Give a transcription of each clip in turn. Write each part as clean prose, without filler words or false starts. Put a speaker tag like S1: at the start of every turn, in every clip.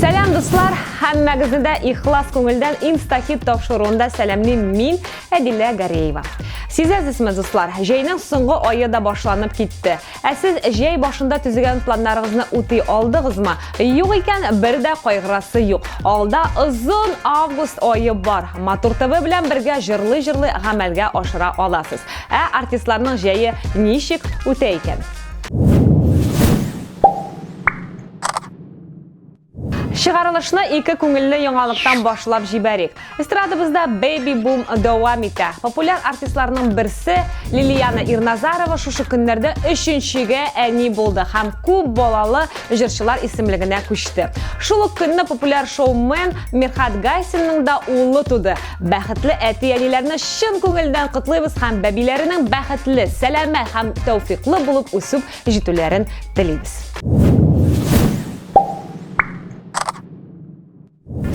S1: Selam dostlar, həmmənizin də ixlas көңілден Instahit topşuruğunda sələmli min Ədilə Qareyeva. Siz əzizimiz dostlar, Jeynin soңғы ayı da başlanıb getdi. Siz Jey başında tüzügən planlarınızı uti aldınızmı? Yox ikən bir də qayğırası yox. Alda uzun avqust ayı var. Motor TV bilən birgə jırlı-jırlı əməlgə aşıra alasınız. Artistlarının Jeyi nişik uti ikən? Шығарылышына екі көңілі яңалықтан башылап жибәрек. Эстрадыбызда Baby Boom дәвам итә. Популяр артистларының бірсі Лилияна Ирназарова шушы көннәрдә өченчегә әни булды һәм күп балалы җырчылар исемлегенә күчте. Шул ук көнне популяр шоумен Мирхат Гайсинның да улы туды. Бәхетле әти-әниләрне чын күңелдән котлыйбыз һәм бәбиләренең бәхетле, сәламәт һәм тәүфиклы булып үсеп җитүләрен телибез.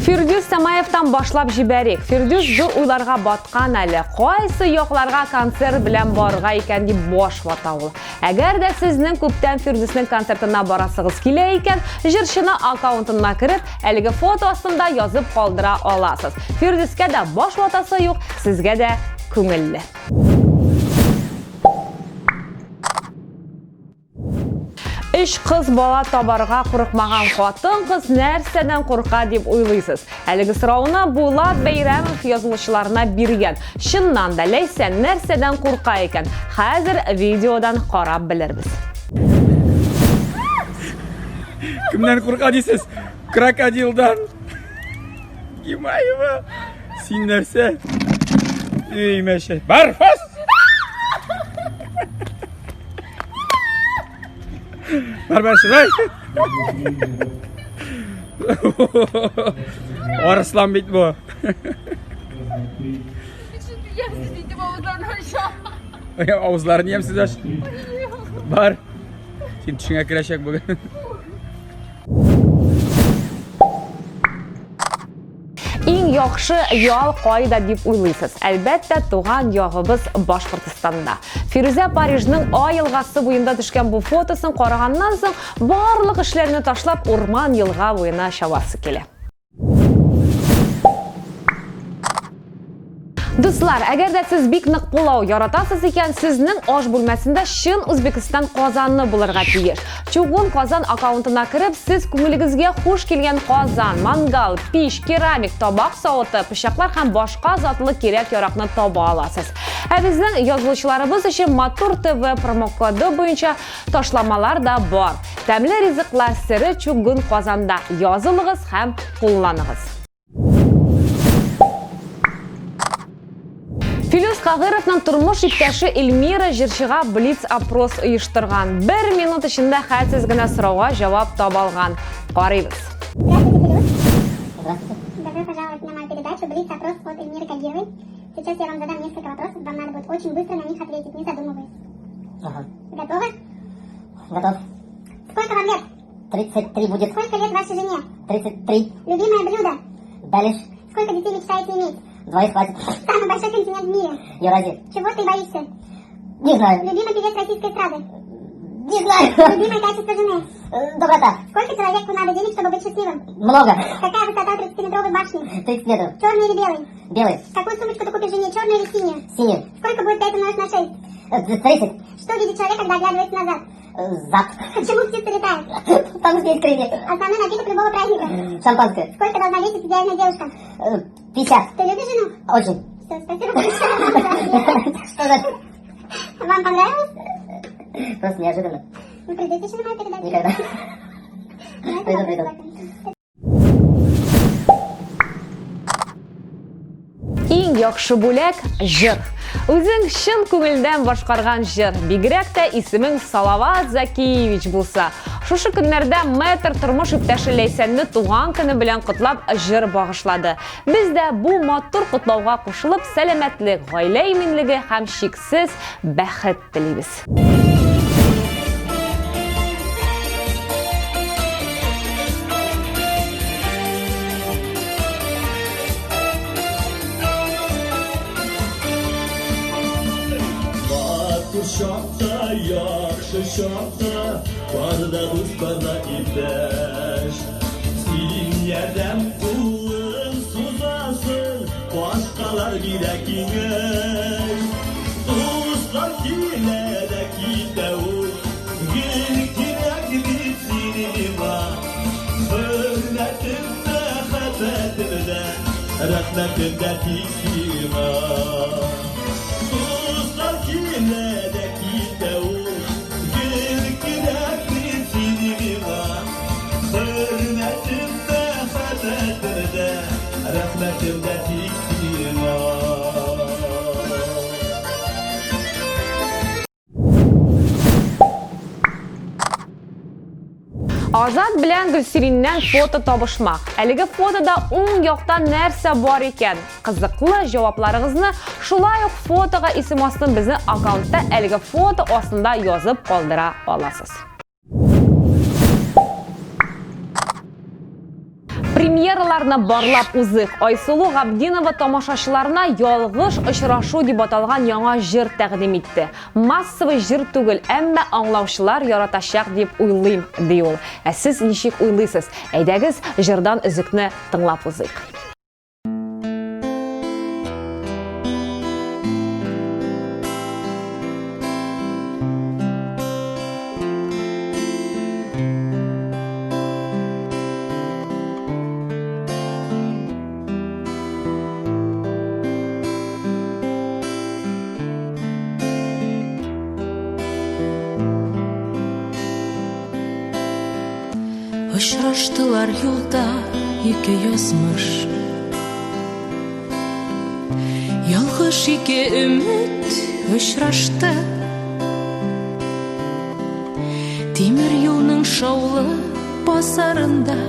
S1: Фирдус Самаевтан башлап жибәрек. Фирдус зур уйларга баткан әле. Кайсы якларга концерт белән барырга икән дип баш вата ул. Әгәр дә сезнең күптән Фирдусның концертына барасыгыз килә икән, җырчыны аккаунтына кереп, әлеге фото астында язып калдыра аласыз. Фирдуска да баш ватасы юк, сезгә дә күңелле. Үш кыз бала табарга курыкмаган хатын кыз нәрсәдән курка дип уйлыйсыз? Әлеге сорауны Булат Бәйрәмов язылышчыларына биргән. Чыннан да Ләйсән нәрсәдән курка икән? Хәзер видеодан карап белербез.
S2: Кемнән курка дисез? Крокодилдан. Гимаева. Син нәрсә? Эй, мәшә. Бар, фас! Бар, шырай! Арыслан бит бу. Авызларын емсіз аш. Бар. Сен түшіңе кірәшек бүгін.
S1: Иң яхшы ял кайда дип уйлыйсыз? Әлбәттә, туган ягыбыз Башкортстанда. Фирүзә Парижның Ай елгасы буенда төшкән бу фотосын караганнан соң барлык эшләрне ташлап урман елга буена чабасы килә. Дуслар, әгәр дә сез бик нык пулау яратасыз икән, сезнең аш бүлмәсендә чын Үзбекстан казаны булырга тиеш. Чугун Казан аккаунтына кереп, сез күңелегезгә хуш килгән казан, мангал, пич, керамик, табак савыты, пычаклар һәм башка затлы кирәк-яракны таба аласыз. Безнең язылышчыларыбыз өчен Motor TV промокоды буенча ташламалар да бар. Тәмле ризыклар сире Чугун Казанда. Язылыгыз һәм кулланыгыз. Филюс Кагыровның тормыш иптәше Эльмира җырчыга блиц-опрос оештырган. 1 минут эчендә хәлсез генә сорауга җавап таба алган. Карыйбыз.
S3: Здравствуйте. Добро пожаловать на мою передачу «Блиц-опрос» от Эльмиры Кагировой. Сейчас я вам задам несколько вопросов, вам надо будет очень быстро на них ответить, не задумываясь.
S4: Ага.
S3: Готовы?
S4: Готов.
S3: Сколько вам лет?
S4: 33 будет.
S3: Сколько лет вашей жене?
S4: 33.
S3: Любимое блюдо?
S4: Далиш.
S3: Сколько детей мечтаете иметь?
S4: 2 хватит.
S3: Самый большой континент в мире?
S4: Евразия.
S3: Чего ты боишься?
S4: Не знаю.
S3: Любимый певец российской эстрады?
S4: Не знаю.
S3: Любимое качество жены?
S4: Доброта.
S3: Сколько человеку надо денег, чтобы быть счастливым?
S4: Много.
S3: Какая высота 30-метровой башни?
S4: 30 метров.
S3: Черный или белый?
S4: Белый.
S3: Какую сумочку ты купишь жене, черную или синюю?
S4: Синий.
S3: Сколько будет 5 умножить на 6?
S4: 30.
S3: Что видит человек, когда оглядывается назад?
S4: Зад.
S3: Почему птица летает?
S4: Там здесь крылья.
S3: Основной напиток любого праздника?
S4: Шампанское.
S3: Сколько должна весить идеальная девушка?
S4: 50.
S3: Ты любишь жену?
S4: Очень.
S3: Все, спасибо большое.
S4: Что за...
S3: Вам понравилось?
S4: Просто неожиданно.
S3: Вы придете еще на мою передачу?
S4: Никогда. Приду.
S1: Иң яхшы бүләк җыр. Үзең чын күңелдән башкарган җыр. Бигрәк тә исемең Салават Закиевич булса. Шушы көннәрдә Мэтр тормыш иптәше Ләйсәнне туган көне белән котлап җыр багышлады. Без дә бу матур котлауга кушылып, сәламәтлек, гаилә иминлеге һәм шиксез бәхет телибез.
S5: Şapta, yaxşı şapta, barda uspana ipeş. Silin Yerden kulun suzasın, başkalar bile kingey. Dostlar kine de kiteu, gül kirek bitsin var. Hürmetimde, hafetimde, rahmetimde tiksin var. Dostlar kine de kiteu, gül kirek bitsin var. Hürmetimde, hafetimde, rahmetimde tiksin var.
S1: Azad bilan Gulsirinden foto tabışma. Әлеге фотода оң яктан нәрсә бар икән? Кызыклы җавапларыгызны шулай ук фотога исем астын безнең аккаунтта әлеге фото астында язып калдыра аласыз. Премьераларны барлап узык. Айсылу Габдинова тамашачыларына ялгыш очрашу дип аталган яңа җыр тәкъдим итте. Массовый җыр түгел, әмма аңлаучылар яратачак дип уйлыйм, ди ул. Ә сез ничек уйлыйсыз? Әйдәгез җырдан өзекне тыңлап узыйк.
S6: Очраштылар юлда ике язмыш, ялгыш ике өмет очрашты. Тимер юлның шаулы базарында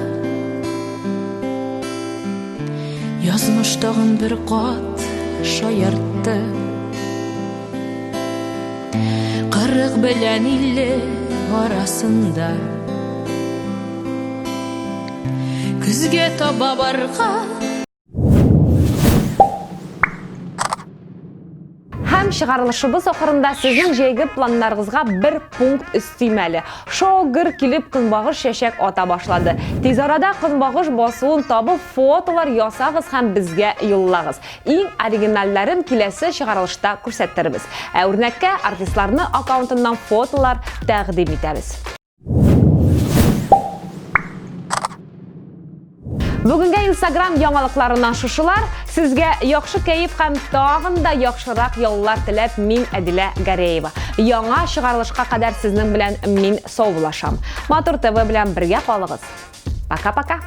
S6: язмыш тагын бер кат шаяртты. 40 белән 50 арасында күзгә таба барга.
S1: Һәм чыгарылышыбыз ахырында сезнең җәйге планнарыгызга бер пункт өстим әле. Шогыр килеп көнбагыш чәчәк ата башлады. Тиз арада көнбагыш басуын табып фотолар ясагыз һәм безгә юллагыз. Иң оригиналларын киләсе чыгарылышта күрсәттербез. Ә үрнәккә артистларны аккаунтыннан фотолар тәкъдим итәбез. Бүгенге Instagram яңалыкларыннан шушылар. Сезгә яхшы кәеф һәм тагын да яхшырак яллар теләп мин Әдилә Гәрәева. Яңа чыгарылышка кадәр сезнең белән мин саулашам. Матур ТВ белән бергә калыгыз. Пока-пока.